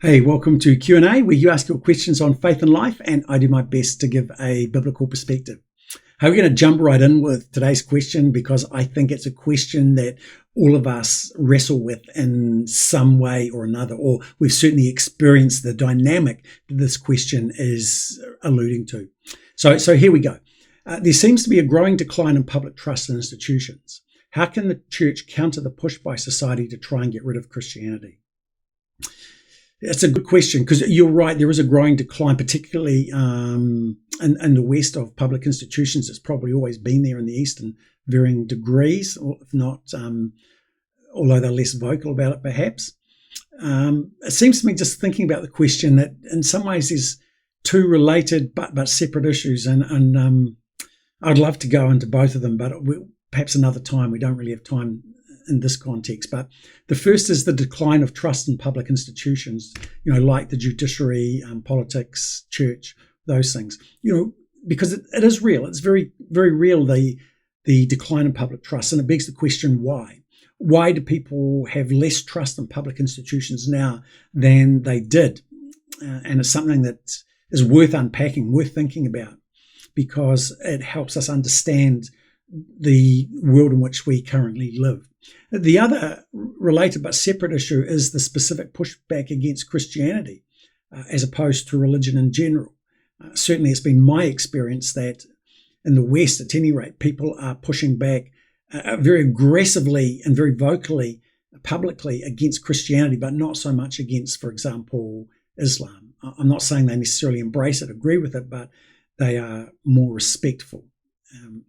Hey, welcome to Q&A, where you ask your questions on faith and life, and I do my best to give a biblical perspective. We're going to jump right in with today's question because I think it's a question that all of us wrestle with in some way or another, or we've certainly experienced the dynamic that this question is alluding to. So here we go. There seems to be a growing decline in public trust in institutions. How can the church counter the push by society to try and get rid of Christianity? It's a good question because you're right. There is a growing decline, particularly in the West, of public institutions. It's probably always been there in the East in varying degrees, or if not, although they're less vocal about it, perhaps. It seems to me, just thinking about the question, that in some ways there's two related but separate issues, and I'd love to go into both of them, but perhaps another time. We don't really have time in this context. But the first is the decline of trust in public institutions, like the judiciary, politics, church, those things, because it is real. It's very, very real, the decline in public trust. And it begs the question, why? Why do people have less trust in public institutions now than they did? And it's something that is worth unpacking, worth thinking about, because it helps us understand the world in which we currently live. The other related but separate issue is the specific pushback against Christianity as opposed to religion in general. Certainly it's been my experience that in the West, at any rate, people are pushing back very aggressively and very vocally, publicly against Christianity, but not so much against, for example, Islam. I'm not saying they necessarily embrace it, agree with it, but they are more respectful.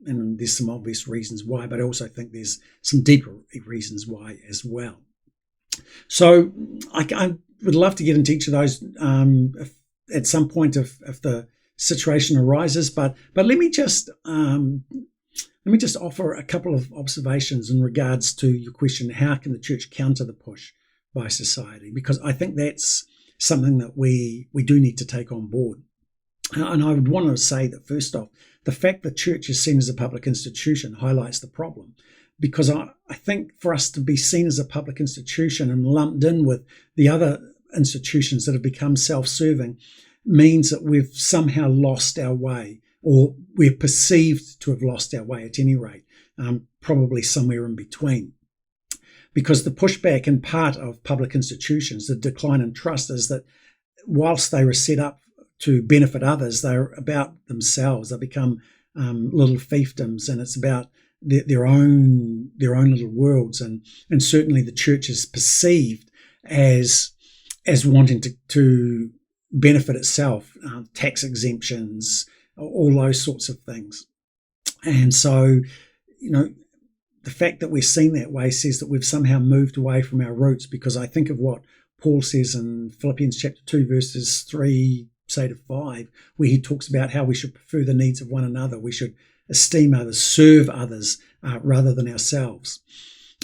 And there's some obvious reasons why, but I also think there's some deeper reasons why as well. So I would love to get into each of those at some point if the situation arises. But let me just offer a couple of observations in regards to your question: how can the church counter the push by society? Because I think that's something that we do need to take on board. And I would want to say that, first off, the fact that church is seen as a public institution highlights the problem, because I think for us to be seen as a public institution and lumped in with the other institutions that have become self-serving means that we've somehow lost our way, or we're perceived to have lost our way at any rate, probably somewhere in between. Because the pushback in part of public institutions, the decline in trust, is that whilst they were set up to benefit others, they're about themselves. They become little fiefdoms, and it's about their own little worlds. And certainly the church is perceived as wanting to benefit itself, tax exemptions, all those sorts of things. And so, the fact that we're seen that way says that we've somehow moved away from our roots, because I think of what Paul says in Philippians chapter 2, verses 3, say to 5, where he talks about how we should prefer the needs of one another. We should esteem others, serve others rather than ourselves.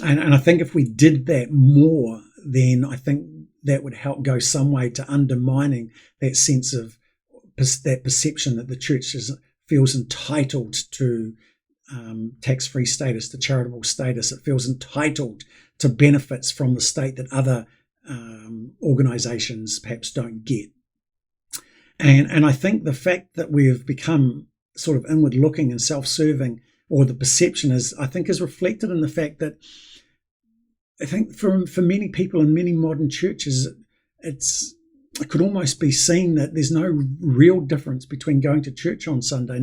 And I think if we did that more, then I think that would help go some way to undermining that sense of that perception that the church feels entitled to tax-free status, to charitable status. It feels entitled to benefits from the state that other organisations perhaps don't get. And I think the fact that we've become sort of inward looking and self-serving, or the perception is reflected in the fact that I think for many people in many modern churches, it could almost be seen that there's no real difference between going to church on Sunday.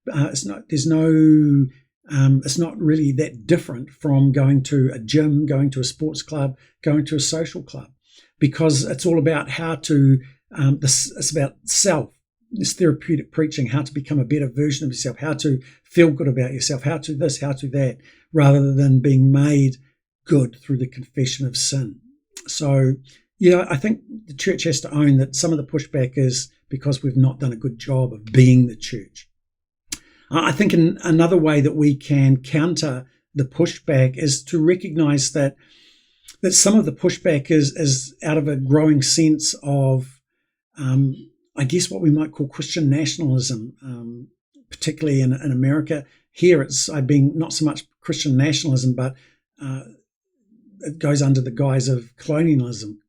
It's not really that different from going to a gym, going to a sports club, going to a social club, because it's all about how to it's about self. It's therapeutic preaching, how to become a better version of yourself, how to feel good about yourself, how to this, how to that, rather than being made good through the confession of sin. So, I think the church has to own that some of the pushback is because we've not done a good job of being the church. I think another way that we can counter the pushback is to recognise that some of the pushback is out of a growing sense of I guess what we might call Christian nationalism, particularly in America. Here it's been not so much Christian nationalism, but it goes under the guise of colonialism.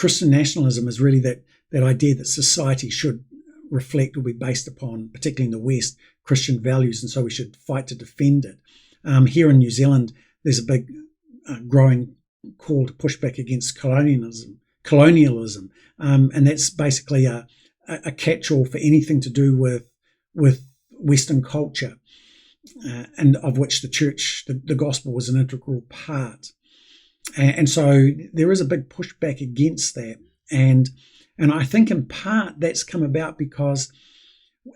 Christian nationalism is really that idea that society should reflect or be based upon, particularly in the West, Christian values, and so we should fight to defend it. Here in New Zealand, there's a big growing call to push back against colonialism, and that's basically a catch-all for anything to do with Western culture, and of which the church, the gospel, was an integral part. And so there is a big pushback against that, and I think in part that's come about because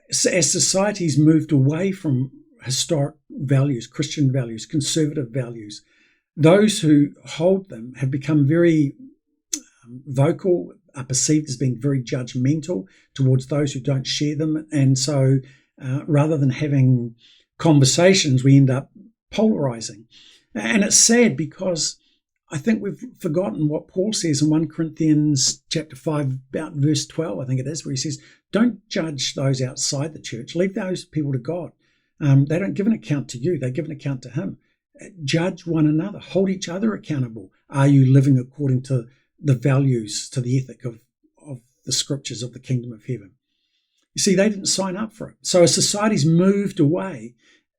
as society's moved away from historic values, Christian values, conservative values, those who hold them have become very vocal, are perceived as being very judgmental towards those who don't share them. And so rather than having conversations, we end up polarizing. And it's sad because I think we've forgotten what Paul says in 1 Corinthians chapter 5, about verse 12, I think it is, where he says, don't judge those outside the church. Leave those people to God. They don't give an account to you. They give an account to him. Judge one another. Hold each other accountable. Are you living according to the values, to the ethic of the scriptures of the kingdom of heaven? You see, they didn't sign up for it. So as society's moved away,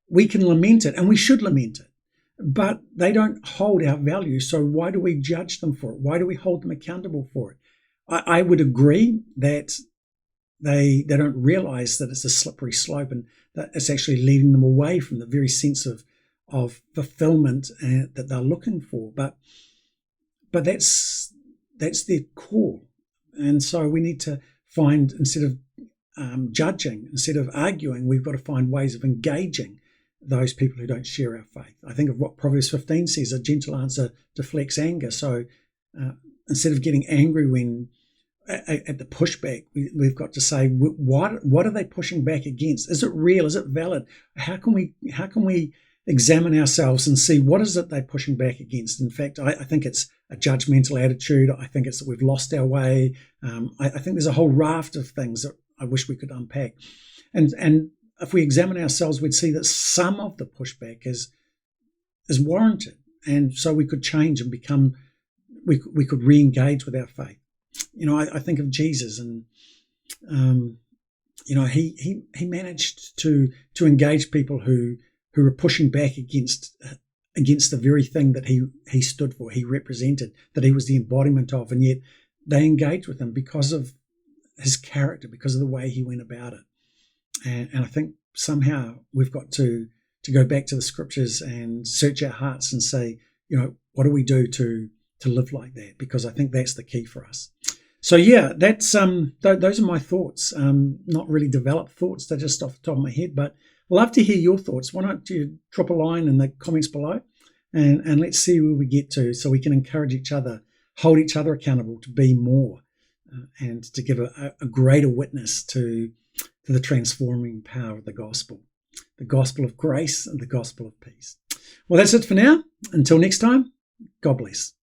we can lament it, and we should lament it. But they don't hold our values, so why do we judge them for it? Why do we hold them accountable for it? I would agree that they don't realize that it's a slippery slope and that it's actually leading them away from the very sense of fulfillment that they're looking for. But that's their call. And so we need to find, instead of judging, instead of arguing, we've got to find ways of engaging those people who don't share our faith. I think of what Proverbs 15 says, a gentle answer deflects anger. So instead of getting angry when at the pushback, we've got to say, what are they pushing back against? Is it real? Is it valid? How can we examine ourselves and see what is it they're pushing back against? In fact, I think it's a judgmental attitude. I think it's that we've lost our way. I think there's a whole raft of things that I wish we could unpack. And if we examine ourselves, we'd see that some of the pushback is warranted. And so we could change and we could re-engage with our faith. I think of Jesus, and he managed to engage people who were pushing back against the very thing that he stood for, he represented, that he was the embodiment of, and yet they engaged with him because of his character, because of the way he went about it. And I think somehow we've got to go back to the scriptures and search our hearts and say, what do we do to live like that? Because I think that's the key for us. So yeah, that's those are my thoughts. Not really developed thoughts; they're just off the top of my head. But I'd love to hear your thoughts. Why don't you drop a line in the comments below, and let's see where we get to, so we can encourage each other, hold each other accountable to be more, and to give a greater witness to the transforming power of the gospel of grace and the gospel of peace. Well, that's it for now. Until next time, God bless.